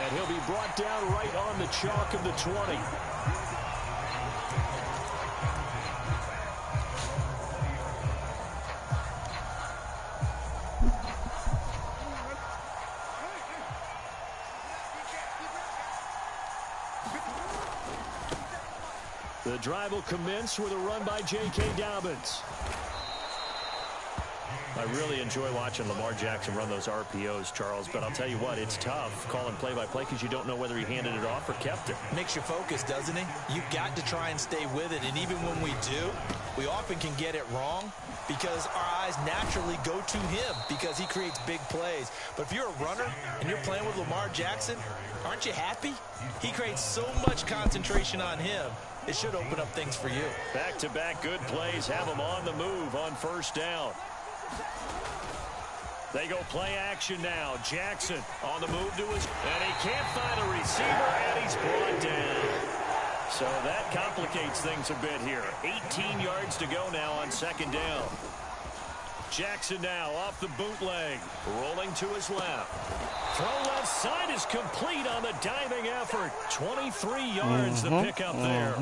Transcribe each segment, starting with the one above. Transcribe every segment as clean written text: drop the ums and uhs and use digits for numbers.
And he'll be brought down right on the chalk of the 20. The drive will commence with a run by J.K. Dobbins. I really enjoy watching Lamar Jackson run those RPOs, Charles, but I'll tell you what, it's tough calling play-by-play because you don't know whether he handed it off or kept it. Makes you focus, doesn't it? You've got to try and stay with it, and even when we do, we often can get it wrong because our eyes naturally go to him because he creates big plays. But if you're a runner and you're playing with Lamar Jackson, aren't you happy? He creates so much concentration on him. It should open up things for you. Back-to-back good plays have him on the move on first down. They go play action now. Jackson on the move to his, and he can't find a receiver, and he's brought down. So that complicates things a bit here. 18 yards to go now on second down. Jackson now off the bootleg, rolling to his left. Throw left side is complete on the diving effort. 23 yards the pickup there.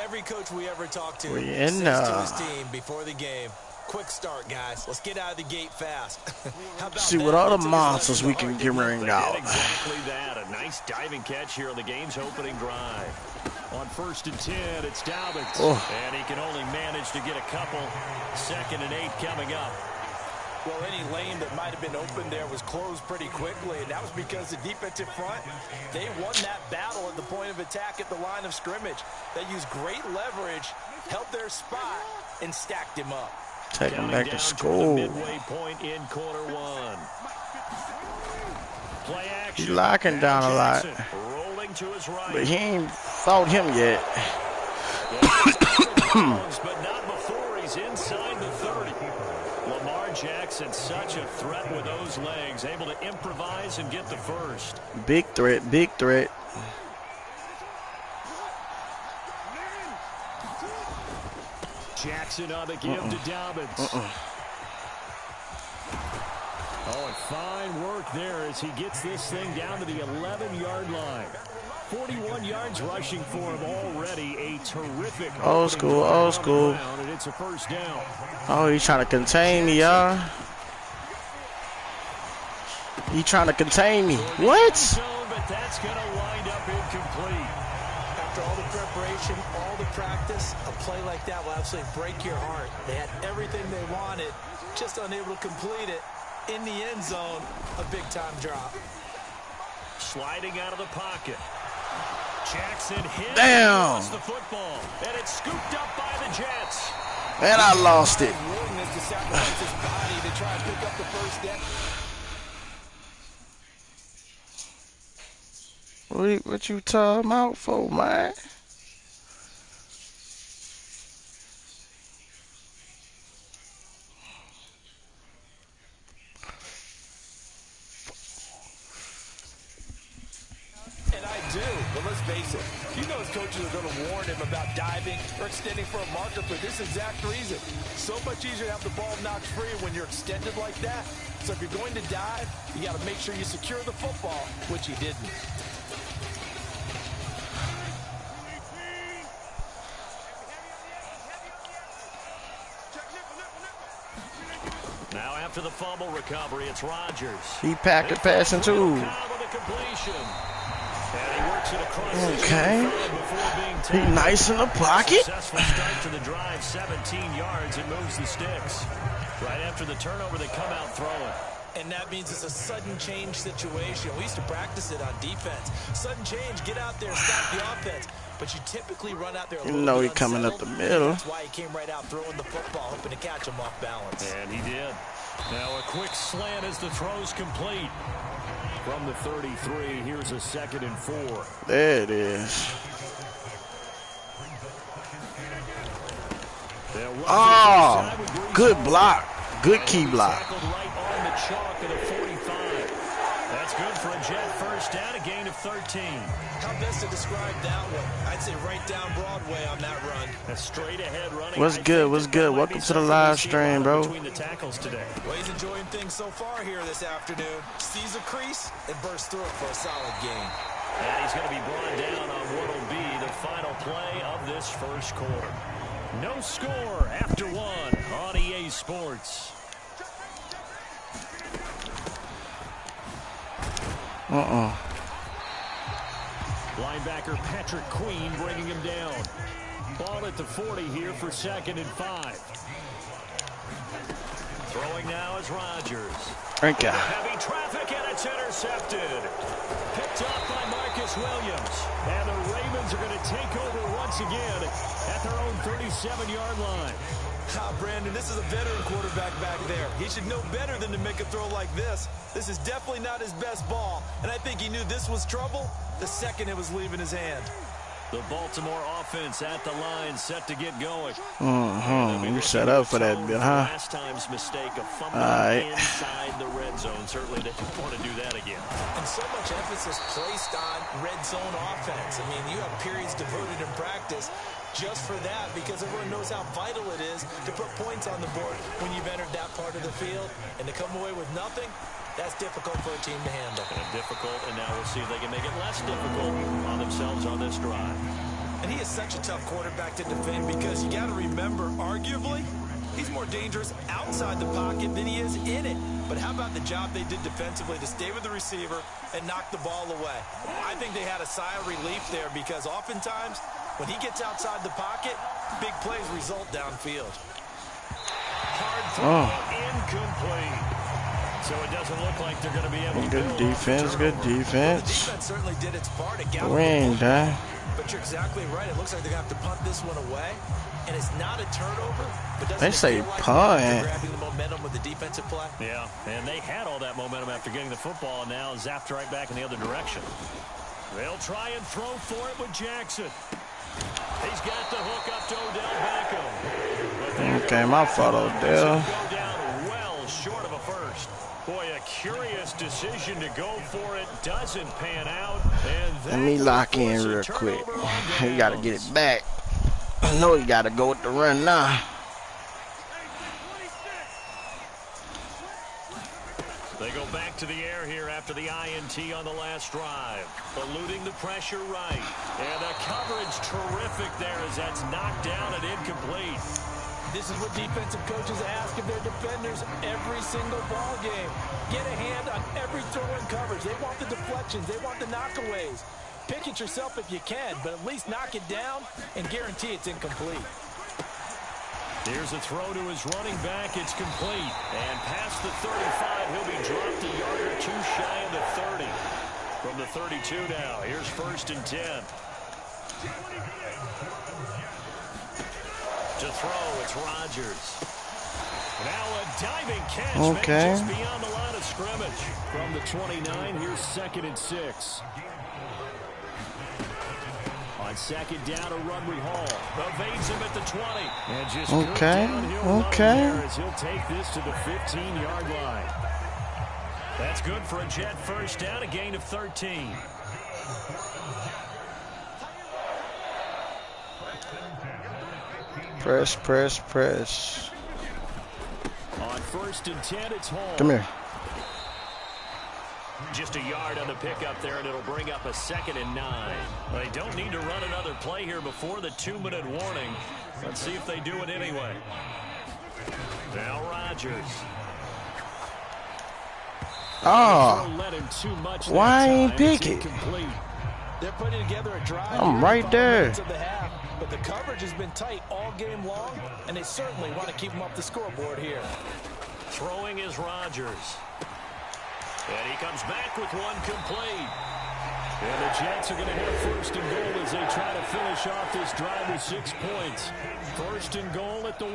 Every coach we ever talked to says to his team before the game, quick start, guys. Let's get out of the gate fast. How about see what other monsters we can get ring out. Exactly that. A nice diving catch here on the game's opening drive. On 1st and 10, it's Dobbins. And he can only manage to get a couple. 2nd and 8 coming up. Well, any lane that might have been open there was closed pretty quickly, and that was because the defensive front, they won that battle at the point of attack at the line of scrimmage. They used great leverage, held their spot, and stacked him up. Take him back to school. Midway point in quarter one. Play action. He's locking down a lot. Rolling to his right. But he ain't fought him yet. But not before he's inside the 30. Lamar Jackson, such a threat with those legs, able to improvise and get the first. Big threat, big threat. Jackson on the give to Dobbins. Oh, and fine work there as he gets this thing down to the 11-yard line. 41 yards rushing for him already. A terrific old school, old school. And it's a first down. Oh, he's trying to contain me, y'all. He trying to contain me. What? But that's going to wind up incomplete. After all the preparation, all the practice, a play like that will absolutely break your heart. They had everything they wanted, just unable to complete it. In the end zone, a big-time drop. Sliding out of the pocket. Jackson hit. Damn. The football, and it's scooped up by the Jets. And I lost it. Willingness to sacrifice his body to try and pick up the first down. What you talking about for, man? And I do, but let's face it. You know his coaches are going to warn him about diving or extending for a marker for this exact reason. So much easier to have the ball knocked free when you're extended like that. So if you're going to dive, you got to make sure you secure the football, which he didn't. Now after the fumble recovery, it's Rodgers. He packed it passing too. Okay. He nice in the pocket. Successful start to the drive, 17 yards. It moves the sticks. Right after the turnover, they come out throwing. And that means it's a sudden change situation. We used to practice it on defense. Sudden change, get out there, stop the offense. But you typically run out there a little bit he coming up the middle. That's why he came right out throwing the football, hoping to catch him off balance. And he did. Now a quick slant as the throw's complete. From the 33, here's a 2nd and 4. There it is. Oh, good block. Good key block. Right on the chalk of the 45. That's good for a Jet first first down, a gain of 13. How best to describe that one? I'd say right down Broadway on that run. A straight ahead running. What's good? What's good? Welcome to the live stream, bro. Between the tackles today. Well, he's enjoying things so far here this afternoon. Sees a crease and bursts through it for a solid gain. And he's going to be brought down on what will be the final play of this first quarter. No score after one on EA Sports. Linebacker Patrick Queen bringing him down. Ball at the 40 here for 2nd and 5. Throwing now is Rodgers. Thank you. Heavy traffic and it's intercepted. Picked up by Marcus Williams. And the Ravens are going to take over once again at their own 37-yard line. Brandon, this is a veteran quarterback back there. He should know better than to make a throw like this. This is definitely not his best ball, and I think he knew this was trouble the second it was leaving his hand. The Baltimore offense at the line, set to get going. You set up for that bit, huh? Last time's mistake of fumbling inside the red zone. Certainly they don't want to do that again. And so much emphasis placed on red zone offense. I mean, you have periods devoted in practice just for that, because everyone knows how vital it is to put points on the board when you've entered that part of the field. And to come away with nothing, that's difficult for a team to handle. Difficult, and now we'll see if they can make it less difficult on themselves on this drive. And he is such a tough quarterback to defend, because you got to remember, arguably, he's more dangerous outside the pocket than he is in it. But how about the job they did defensively to stay with the receiver and knock the ball away? I think they had a sigh of relief there, because oftentimes when he gets outside the pocket, big plays result downfield. Hard throw, incomplete. So it doesn't look like they're going to be able to Good defense, good defense. The defense certainly did its part. We ain't done. But you're exactly right. It looks like they're going to have to punt this one away. And it's not a turnover, but doesn't They say like punt. grabbing the momentum with the defensive play? Yeah, and they had all that momentum after getting the football, and now zapped right back in the other direction. They'll try and throw for it with Jackson. He's got the hook up to Odell Beckham. Okay, my fault, Odell. Go down well short of a first. Boy, a curious decision to go for it. Doesn't pan out. And Let me lock in real quick. He got to get it back. I know he got to go with the run now. They go back to the air here after the INT on the last drive. Eluding the pressure right. And the coverage terrific there as that's knocked down and incomplete. This is what defensive coaches ask of their defenders every single ball game. Get a hand on every throw in coverage. They want the deflections. They want the knockaways. Pick it yourself if you can, but at least knock it down and guarantee it's incomplete. Here's a throw to his running back. It's complete. And past the 35, he'll be dropped a yard or two shy of the 30. From the 32 now, here's 1st and 10. To throw, it's Rodgers. Now a diving catch just beyond the line of scrimmage. From the 29, here's 2nd and 6. On 2nd down, a run with Hall. Evades him at the 20. And just as he'll take this to the 15-yard line. That's good for a Jet first down, a gain of 13. Press, press, press. On 1st and 10, it's Hall. Come here. Just a yard on the pickup there, and it'll bring up a 2nd and 9. They don't need to run another play here before the 2-minute warning. Let's see if they do it anyway. Now Rodgers. Why ain't pick it? They're putting together a drive. I'm right there. But the coverage has been tight all game long, and they certainly want to keep them up the scoreboard here. Throwing is Rodgers. And he comes back with one complete. And the Jets are going to have 1st and goal as they try to finish off this drive with 6 points. 1st and goal at the 1.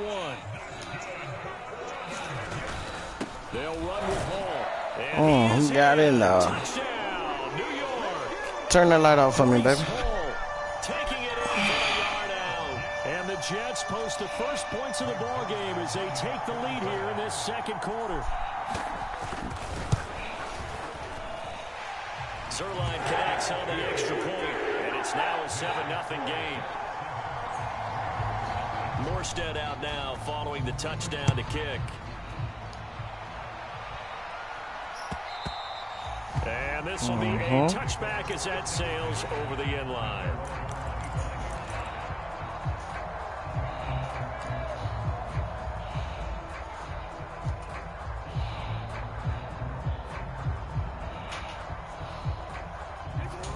They'll run with Hall. And he got in now. Touchdown, New York. Turn that light off for me, baby. Taking it in for a yard out. And the Jets post the first points of the ball game as they take the lead here in this 2nd quarter. Zuerlein connects on the extra point, and it's now a 7-0 game. Morstead out now following the touchdown to kick. And this will be a touchback as that sails over the end line.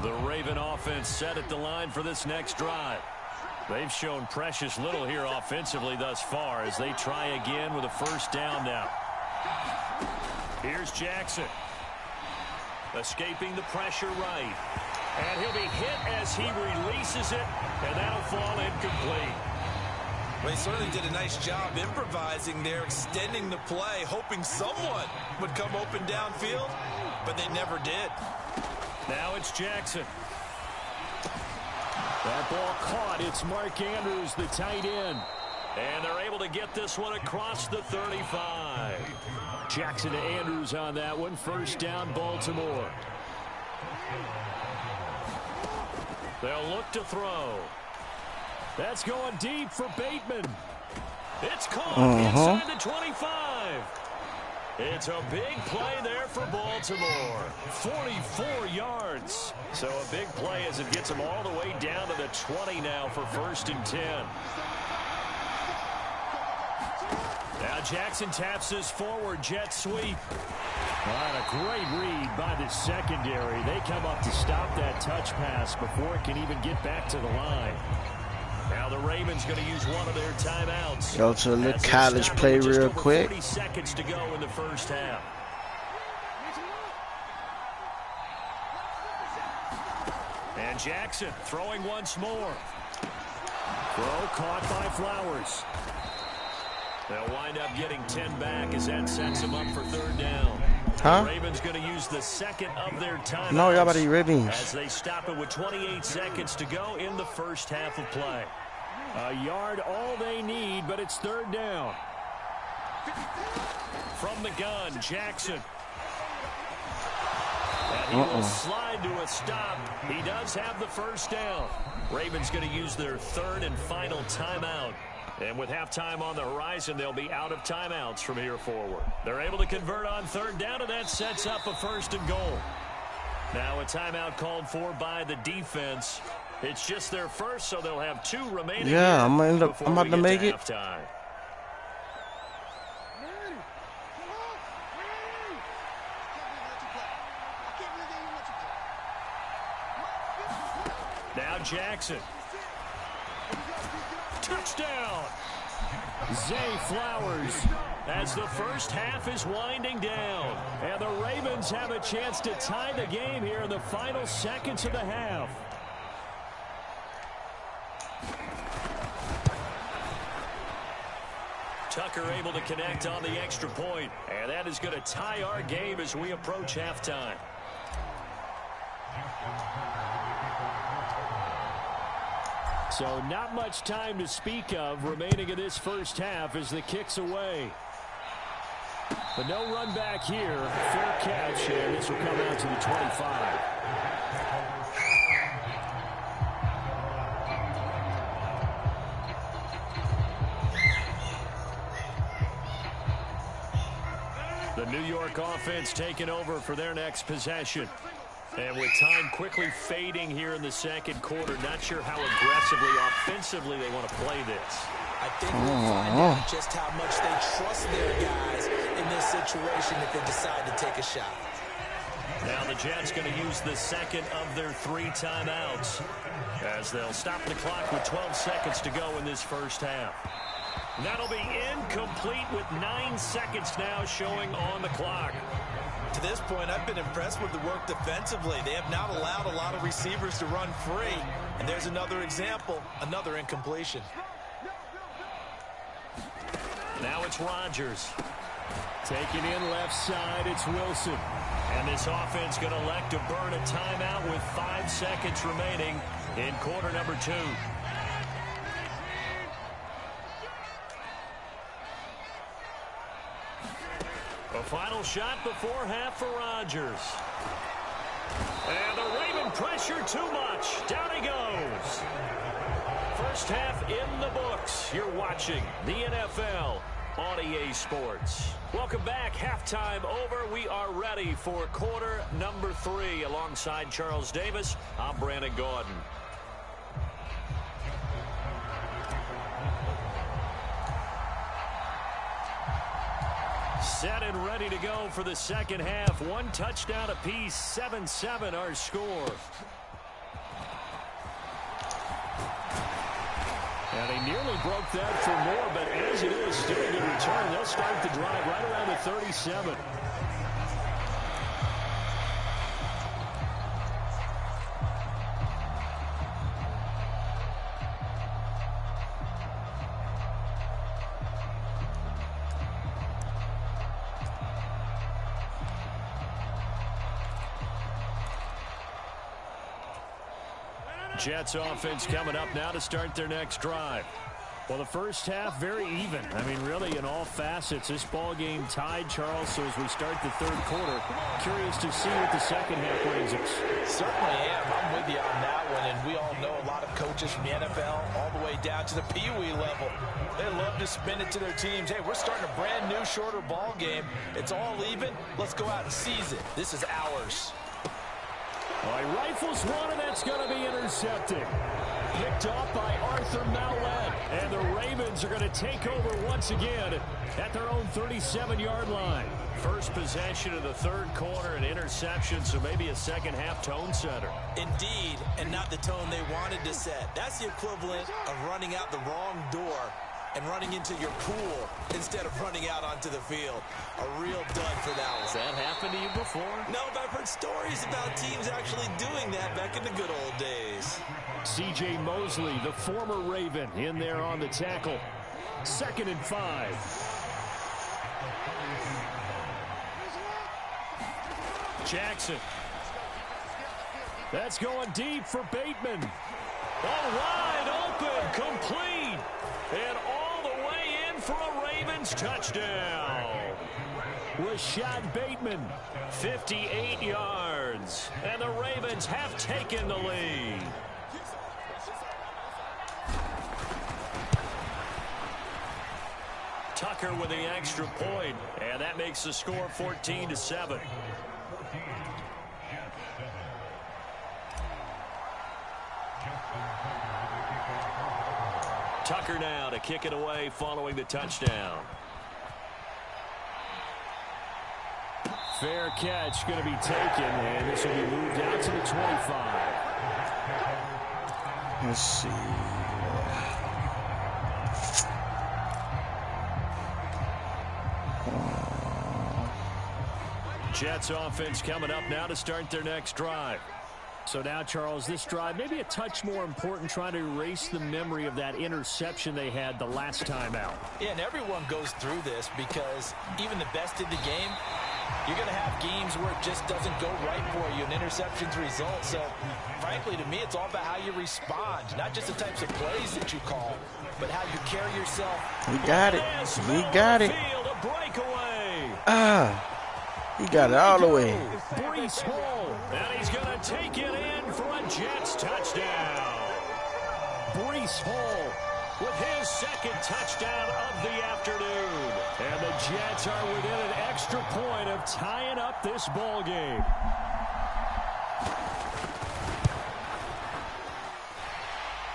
The Raven offense set at the line for this next drive. They've shown precious little here offensively thus far as they try again with a first down now. Here's Jackson. Escaping the pressure right. And he'll be hit as he releases it, and that'll fall incomplete. Well, he certainly did a nice job improvising there, extending the play, hoping someone would come open downfield, but they never did. Now it's Jackson. That ball caught. It's Mark Andrews, the tight end. And they're able to get this one across the 35. Jackson to Andrews on that one. First down, Baltimore. They'll look to throw. That's going deep for Bateman. It's caught inside the 25. It's a big play there for Baltimore. 44 yards. So a big play as it gets them all the way down to the 20 now for 1st and 10. Now Jackson taps this forward jet sweep. A great read by the secondary. They come up to stop that touch pass before it can even get back to the line. Now the Ravens going to use one of their timeouts. Go to a little college play real quick. 40 seconds to go in the first half. And Jackson throwing once more. Throw caught by Flowers. They'll wind up getting 10 back as that sets them up for 3rd down. The Ravens going to use the second of their timeouts. No, y'all about to eat Ravens. As they stop it with 28 seconds to go in the first half of play. A yard all they need, but it's 3rd down. From the gun, Jackson. And he will slide to a stop. He does have the first down. Ravens going to use their 3rd and final timeout. And with halftime on the horizon, they'll be out of timeouts from here forward. They're able to convert on 3rd down, and that sets up a 1st and goal. Now a timeout called for by the defense. It's just their first, so they'll have 2 remaining. Yeah, I'm about to make it. Halftime. Now Jackson. Touchdown. Zay Flowers as the first half is winding down. And the Ravens have a chance to tie the game here in the final seconds of the half. Tucker able to connect on the extra point. And that is going to tie our game as we approach halftime. So not much time to speak of remaining in this first half as the kick's away. But no run back here. Fair catch, and this will come out to the 25. The New York offense taking over for their next possession. And with time quickly fading here in the second quarter, not sure how aggressively, offensively they want to play this. I think we'll find out just how much they trust their guys in this situation if they decide to take a shot. Now the Jets going to use the second of their 3 timeouts as they'll stop the clock with 12 seconds to go in this first half. That'll be incomplete with 9 seconds now showing on the clock. To this point, I've been impressed with the work defensively. They have not allowed a lot of receivers to run free. And there's another example, another incompletion. Now it's Rodgers. Taking in left side, it's Wilson. And this offense going to elect to burn a timeout with 5 seconds remaining in quarter number 2. A final shot before half for Rodgers. And the Raven pressure too much. Down he goes. First half in the books. You're watching the NFL on EA Sports. Welcome back. Halftime over. We are ready for quarter number 3. Alongside Charles Davis, I'm Brandon Gaudin. Set and ready to go for the second half. 1 touchdown apiece. 7-7 our score. And they nearly broke that for more, but as it is, still a good return. They'll start the drive right around the 37. Jets offense coming up now to start their next drive. Well, the first half, very even. I mean, really, in all facets, this ball game tied, Charles. So as we start the third quarter, curious to see what the second half brings us. Certainly am. I'm with you on that one. And we all know a lot of coaches from the NFL all the way down to the Pee Wee level. They love to spin it to their teams. Hey, we're starting a brand new, shorter ball game. It's all even. Let's go out and seize it. This is ours. Well, he rifles one, and that's going to be intercepted. Picked off by Arthur Maulet. And the Ravens are going to take over once again at their own 37-yard line. First possession of the third quarter, an interception, so maybe a second-half tone setter. Indeed, and not the tone they wanted to set. That's the equivalent of running out the wrong door and running into your pool instead of running out onto the field. A real dud for that one. Has that happened to you before? No, but I've heard stories about teams actually doing that back in the good old days. C.J. Mosley, the former Raven, in there on the tackle. 2nd and 5. Jackson. That's going deep for Bateman. Oh, wide open, complete. And all the way in for a Ravens touchdown. Rashad Bateman, 58 yards. And the Ravens have taken the lead. Tucker with the extra point, and that makes the score 14-7. Tucker now to kick it away following the touchdown. Fair catch going to be taken, and this will be moved out to the 25. Let's see. Jets offense coming up now to start their next drive. So now, Charles, this drive maybe a touch more important, trying to erase the memory of that interception they had the last time out. Yeah, and everyone goes through this because even the best in the game, you're going to have games where it just doesn't go right for you, and interceptions result. So, frankly, to me, it's all about how you respond, not just the types of plays that you call, but how you carry yourself. He got it. He got it. He got it all the way. Breece Hall, and he's going to take it in for a Jets touchdown. Breece Hall with his second touchdown of the afternoon. And the Jets are within an extra point of tying up this ball game.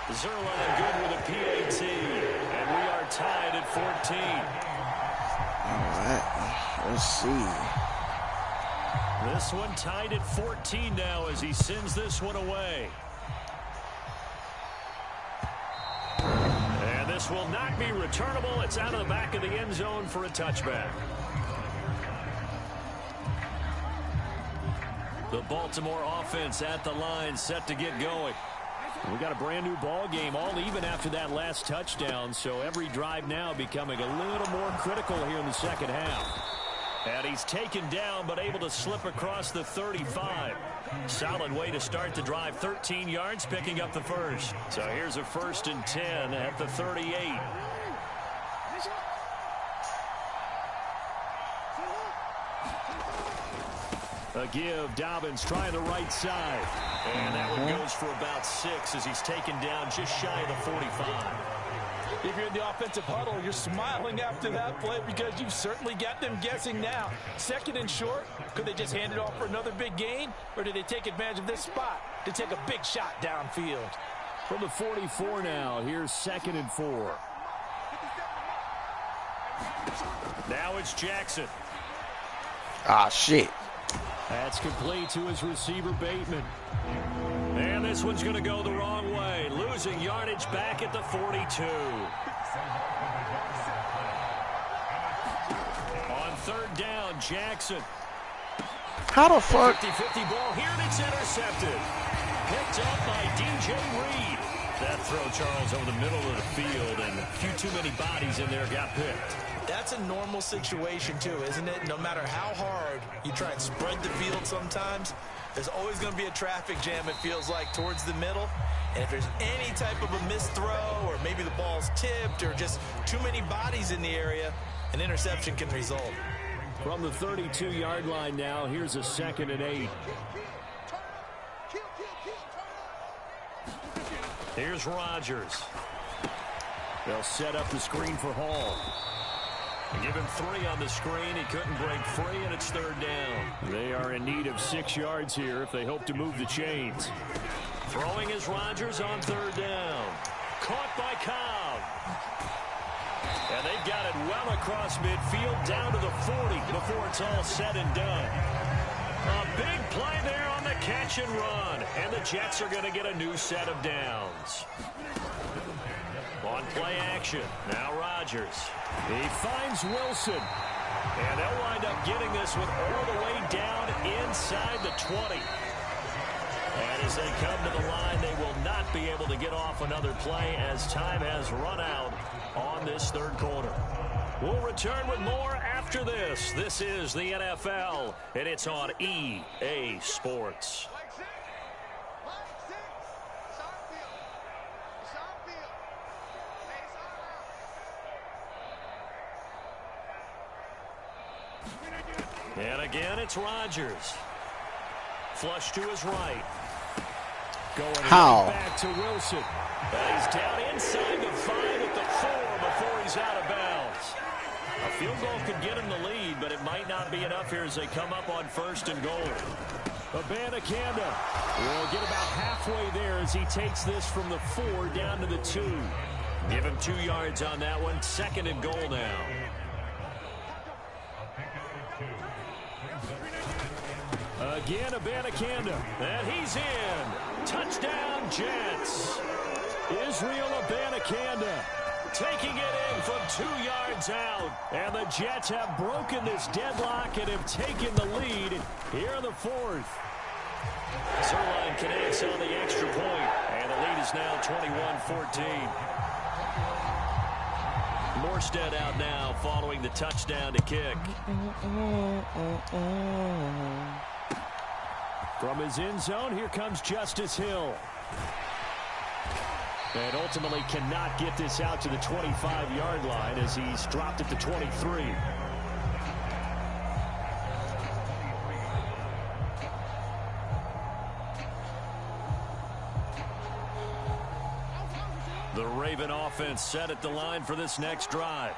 Zerline good with a PAT, and we are tied at 14. All right, let's see. This one tied at 14 now as he sends this one away. And this will not be returnable. It's out of the back of the end zone for a touchback. The Baltimore offense at the line, set to get going. We got a brand new ball game, all even after that last touchdown. So every drive now becoming a little more critical here in the second half. And he's taken down, but able to slip across the 35. Solid way to start the drive. 13 yards, picking up the first. So here's a 1st and 10 at the 38. A give, Dobbins trying the right side. And that one goes for about 6 as he's taken down just shy of the 45. If you're in the offensive huddle, you're smiling after that play because you've certainly got them guessing now. 2nd and short, could they just hand it off for another big gain? Or did they take advantage of this spot to take a big shot downfield? From the 44 now, here's 2nd and 4. Now it's Jackson. Ah, shit. That's complete to his receiver, Bateman. And this one's going to go the wrong way. Losing yardage back at the 42. On 3rd down, Jackson. How the fuck? 50-50 ball here, and it's intercepted. Picked up by DJ Reed. That throw, Charles, over the middle of the field, and a few too many bodies in there got picked. That's a normal situation, too, isn't it? No matter how hard you try and spread the field sometimes, there's always going to be a traffic jam, it feels like, towards the middle. And if there's any type of a missed throw or maybe the ball's tipped or just too many bodies in the area, an interception can result. From the 32-yard line now, here's a 2nd and 8. Here's Rodgers. They'll set up the screen for Hall. Give him 3 on the screen. He couldn't break free, and it's 3rd down. They are in need of 6 yards here if they hope to move the chains. Throwing is Rodgers on 3rd down. Caught by Cobb. And they've got it well across midfield down to the 40 before it's all said and done. A big play there on the catch and run. And the Jets are going to get a new set of downs. On play action, now Rodgers. He finds Wilson. And they'll wind up getting this one all the way down inside the 20. And as they come to the line, they will not be able to get off another play as time has run out on this 3rd quarter. We'll return with more after this. This is the NFL, and it's on EA Sports. And again, it's Rodgers. Flush to his right. Going right back to Wilson. He's down inside the 5 at the 4 before he's out of bounds. A field goal could get him the lead, but it might not be enough here as they come up on 1st and goal. Abanikanda will get about halfway there as he takes this from the 4 down to the 2. Give him 2 yards on that one. 2nd and goal now. Again, Abanikanda, and he's in. Touchdown, Jets. Israel Abanikanda taking it in from 2 yards out. And the Jets have broken this deadlock and have taken the lead here in the 4th. Zerline connects on the extra point, and the lead is now 21-14. Morstead out now following the touchdown to kick. From his end zone, here comes Justice Hill. And ultimately cannot get this out to the 25-yard line as he's dropped it to 23. The Raven offense set at the line for this next drive.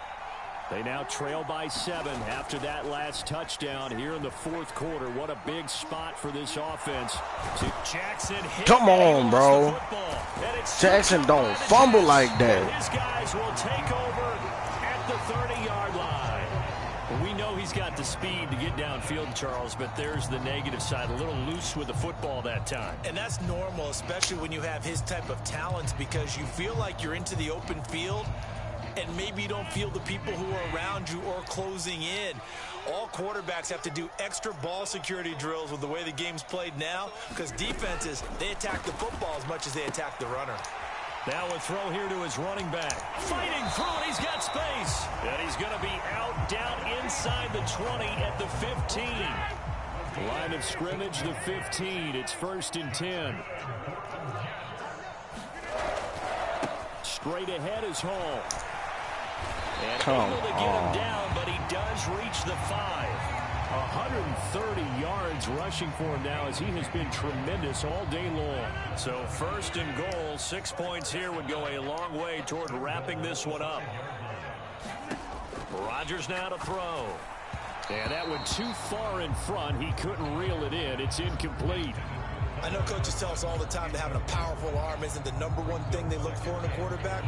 They now trail by 7 after that last touchdown here in the 4th quarter. What a big spot for this offense. Jackson hit. Come on, bro. Jackson don't fumble like that. His guys will take over at the 30-yard line. We know he's got the speed to get downfield, Charles, but there's the negative side. A little loose with the football that time. And that's normal, especially when you have his type of talents, because you feel like you're into the open field and maybe you don't feel the people who are around you or closing in. All quarterbacks have to do extra ball security drills with the way the game's played now, because defenses, they attack the football as much as they attack the runner. Now a throw here to his running back. Fighting through it, he's got space. And he's going to be out down inside the 20 at the 15. Line of scrimmage, the 15. It's 1st and 10. Straight ahead is Hall. And able to get him down, but he does reach the 5. 130 yards rushing for him now as he has been tremendous all day long. So first and goal, 6 points here would go a long way toward wrapping this one up. Rodgers now to throw. And that went too far in front. He couldn't reel it in. It's incomplete. I know coaches tell us all the time that having a powerful arm isn't the #1 thing they look for in a quarterback.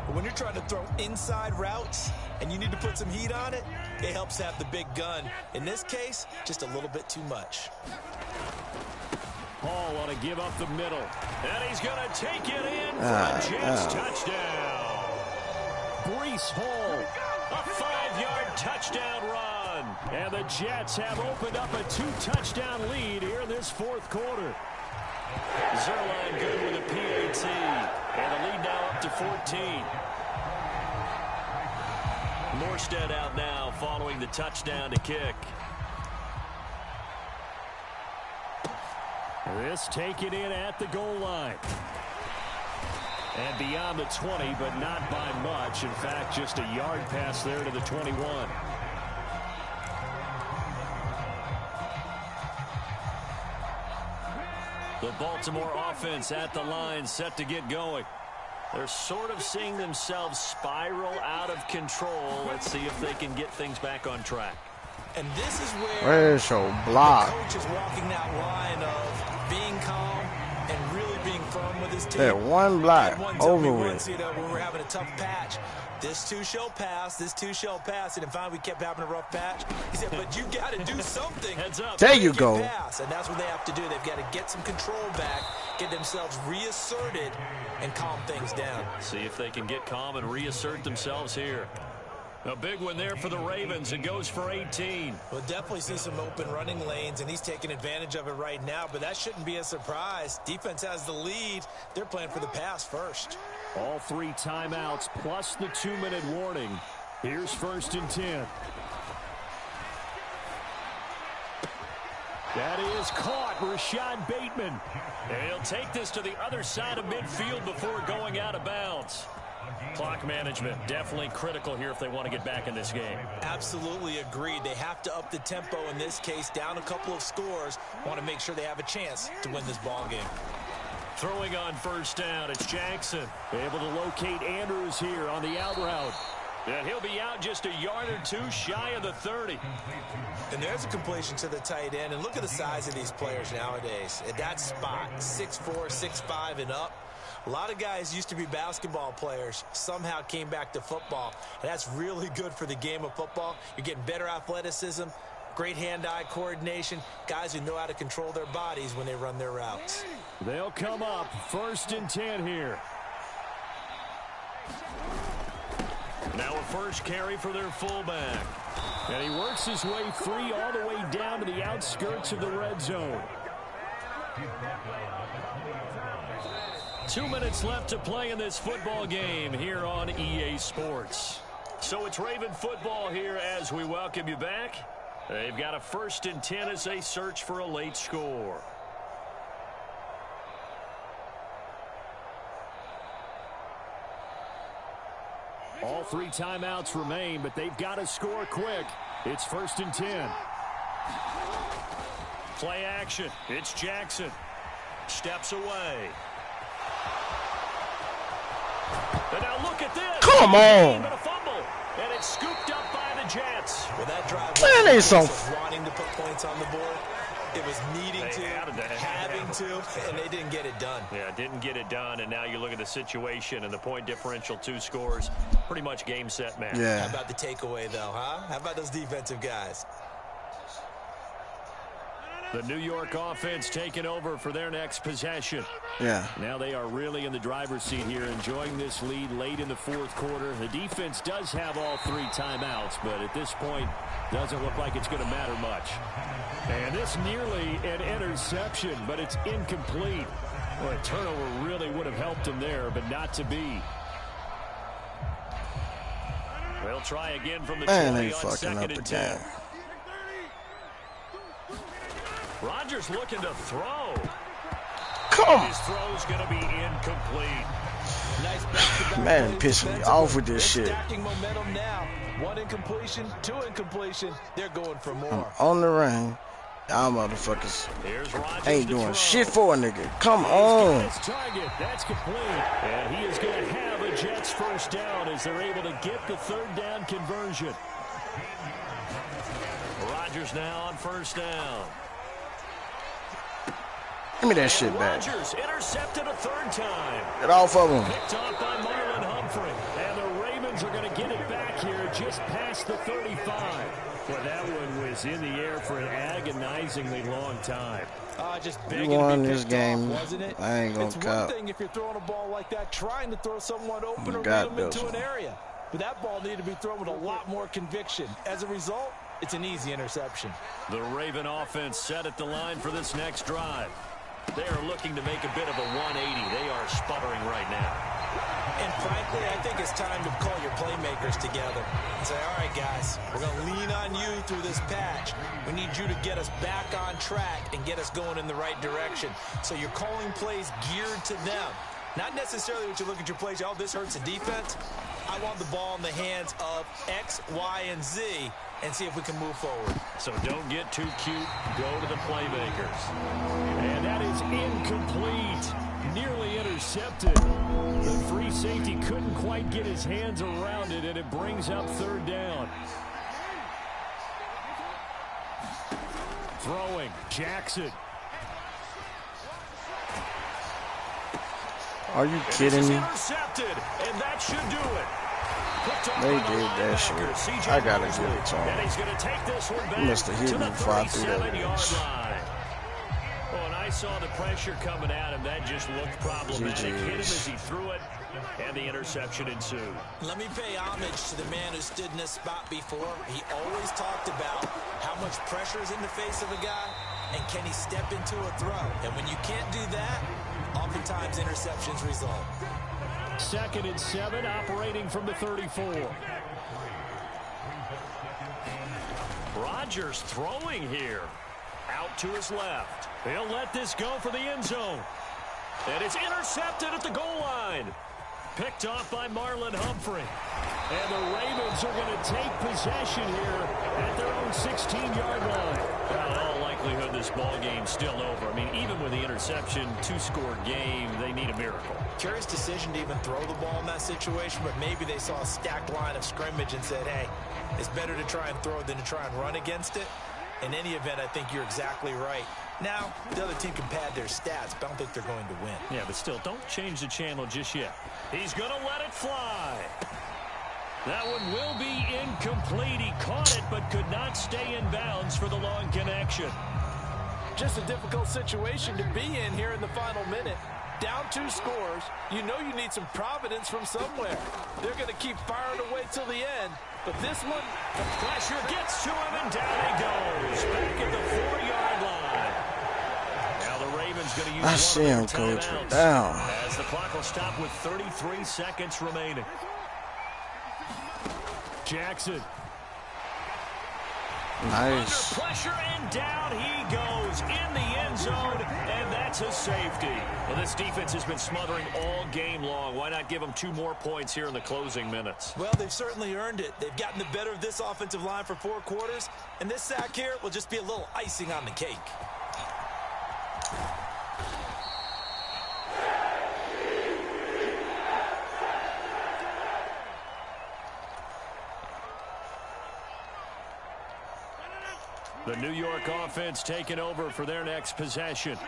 But when you're trying to throw inside routes and you need to put some heat on it, it helps to have the big gun. In this case, just a little bit too much. Hall want to give up the middle. And he's going to take it in for a Jets touchdown. Breece Hall, a 5-yard touchdown run. And the Jets have opened up a 2-touchdown lead here in this fourth quarter. Zuerlein good with a PAT. And the lead now up to 14. Morstead out now following the touchdown to kick. This taken in at the goal line. And beyond the 20, but not by much. In fact, just a yard pass there to the 21. The Baltimore offense at the line, set to get going. They're sort of seeing themselves spiral out of control. Let's see if they can get things back on track. And this is where the coach is walking that line of being calm and really being firm with his team. That one block over with. When we're having a tough patch, this too shall pass, this too shall pass. And finally we kept having a rough patch. He said, but you got to do something. Heads up. There you go. Pass. And that's what they have to do. They've got to get some control back, get themselves reasserted, and calm things down. See if they can get calm and reassert themselves here. A big one there for the Ravens. It goes for 18. We'll definitely see some open running lanes, and he's taking advantage of it right now, but that shouldn't be a surprise. Defense has the lead. They're playing for the pass first. All 3 timeouts plus the 2-minute warning. Here's 1st and 10. That is caught. Rashad Bateman. And he'll take this to the other side of midfield before going out of bounds. Clock management definitely critical here if they want to get back in this game. Absolutely agreed. They have to up the tempo in this case, down a couple of scores. Want to make sure they have a chance to win this ball game. Throwing on 1st down, it's Jackson. Able to locate Andrews here on the out route. And he'll be out just a yard or 2 shy of the 30. And there's a completion to the tight end. And look at the size of these players nowadays. At that spot, 6'4", 6'5", and up. A lot of guys used to be basketball players, somehow came back to football. And that's really good for the game of football. You're getting better athleticism, great hand-eye coordination, guys who know how to control their bodies when they run their routes. They'll come up 1st and 10 here. Now a first carry for their fullback. And he works his way free all the way down to the outskirts of the red zone. 2 minutes left to play in this football game here on EA Sports. So it's Raven football here as we welcome you back. They've got a 1st and 10 as they search for a late score. All 3 timeouts remain, but they've got to score quick. It's 1st and 10. Play action. It's Jackson. Steps away. And now look at this. Come on. But a fumble. And it's scooped up by the Jets. Well, that drive was wanting to put points on the board. It was needing having to, and they didn't get it done. Yeah, didn't get it done, and now you look at the situation and the point differential, 2 scores, pretty much game, set, match. Yeah. How about the takeaway, though, huh? How about those defensive guys? The New York offense taking over for their next possession. Yeah. Now they are really in the driver's seat here, enjoying this lead late in the 4th quarter. The defense does have all 3 timeouts, but at this point, doesn't look like it's going to matter much. And this nearly an interception, but it's incomplete. Well, a turnover really would have helped him there, but not to be. They'll try again from the 20 they on fucking 2nd up and again. 10. Rodgers looking to throw. Come. His throw's going to be incomplete. Nice back-to-back Man, pissing me off with this shit. Stacking momentum now. 1 incompletion, 2 incompletion, they're going for more. I'm on the run. Y'all motherfuckers ain't doing shit for a nigga. Come on. His target. That's complete. And he is going to have a Jets first down as they're able to get the third down conversion. Rodgers now on first down. Give me that shit back. Rodgers intercepted a third time. Get off of him. Picked off by Marlon Humphrey. And the Ravens are going to get it back here just past the 35. Well, that one was in the air for an agonizingly long time. Just you won this game. Wasn't it? I ain't gonna It's cut. one thing if you're throwing a ball like that, trying to throw someone open or lead them into an area. But that ball needed to be thrown with a lot more conviction. As a result, it's an easy interception. The Raven offense set at the line for this next drive. They are looking to make a bit of a 180. They are sputtering right now. And frankly, I think it's time to call your playmakers together and say, all right, guys, we're going to lean on you through this patch. We need you to get us back on track and get us going in the right direction. So you're calling plays geared to them. Not necessarily when you look at your plays, oh, this hurts the defense. I want the ball in the hands of X, Y, and Z and see if we can move forward. So don't get too cute. Go to the playmakers. And that is incomplete. Nearly intercepted. The free safety couldn't quite get his hands around it, and it brings up third down. Throwing, Jackson. Are you kidding me? Intercepted, and that should do it. They did that shit. I gotta give it to him. And he's going to take this one back He must have hit to me the before I threw that 37-yard bitch. line. Well, and I saw the pressure coming at him. That just looked problematic. Hit him as he threw it, and the interception ensued. Let me pay homage to the man who stood in this spot before. He always talked about how much pressure is in the face of a guy, and can he step into a throw. And when you can't do that, oftentimes interceptions result. 2nd and 7, operating from the 34. Rodgers throwing here. Out to his left. He'll let this go for the end zone. And it's intercepted at the goal line. Picked off by Marlon Humphrey. And the Ravens are going to take possession here at their own 16-yard line. Well, in all likelihood, this ball game's still over. I mean, even with the interception, 2-score game, they need a miracle. Curious decision to even throw the ball in that situation, but maybe they saw a stacked line of scrimmage and said, hey, it's better to try and throw than to try and run against it. In any event, I think you're exactly right. Now, the other team can pad their stats, but I don't think they're going to win. Yeah, but still, don't change the channel just yet. He's going to let it fly. That one will be incomplete. He caught it, but could not stay in bounds for the long connection. Just a difficult situation to be in here in the final minute. Down 2 scores, you know you need some providence from somewhere. They're going to keep firing away till the end. But this one, the pressure gets to him, and down he goes. Back at the 4-yard line. Now the Ravens going to use I see him, coach. Down. As the clock will stop with 33 seconds remaining. Jackson. Nice. Under pressure, and down he goes in the end zone, and that's a safety. Well, this defense has been smothering all game long. Why not give them 2 more points here in the closing minutes? Well, they've certainly earned it. They've gotten the better of this offensive line for 4 quarters, and this sack here will just be a little icing on the cake. The New York offense taking over for their next possession.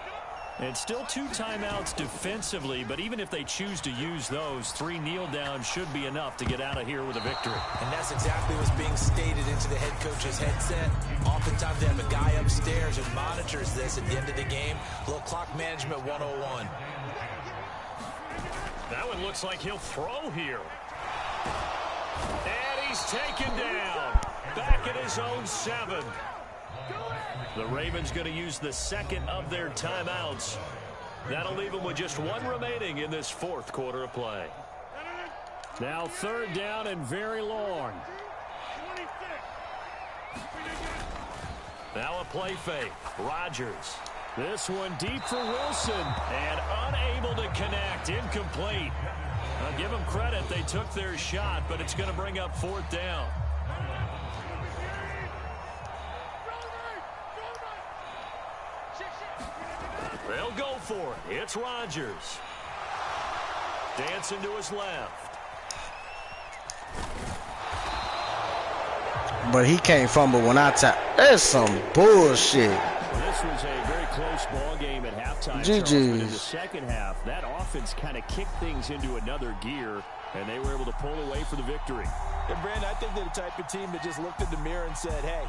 And still 2 timeouts defensively, but even if they choose to use those, 3 kneel downs should be enough to get out of here with a victory. And that's exactly what's being stated into the head coach's headset. Oftentimes they have a guy upstairs who monitors this at the end of the game. A little clock management 101. That one looks like he'll throw here. And he's taken down. Back at his own 7. The Ravens going to use the 2nd of their timeouts. That'll leave them with just 1 remaining in this 4th quarter of play. Now 3rd down and very long. Now a play fake. Rodgers. This one deep for Wilson. And unable to connect. Incomplete. I'll give them credit. They took their shot, but it's going to bring up 4th down. They'll go for it. It's Rodgers. Dancing to his left. But he can't fumble when I tap. That's some bullshit. Well, this was a very close ball game at halftime. Charles, but in the second half, that offense kind of kicked things into another gear, and they were able to pull away for the victory. And Brandon, I think they're the type of team that just looked in the mirror and said, hey,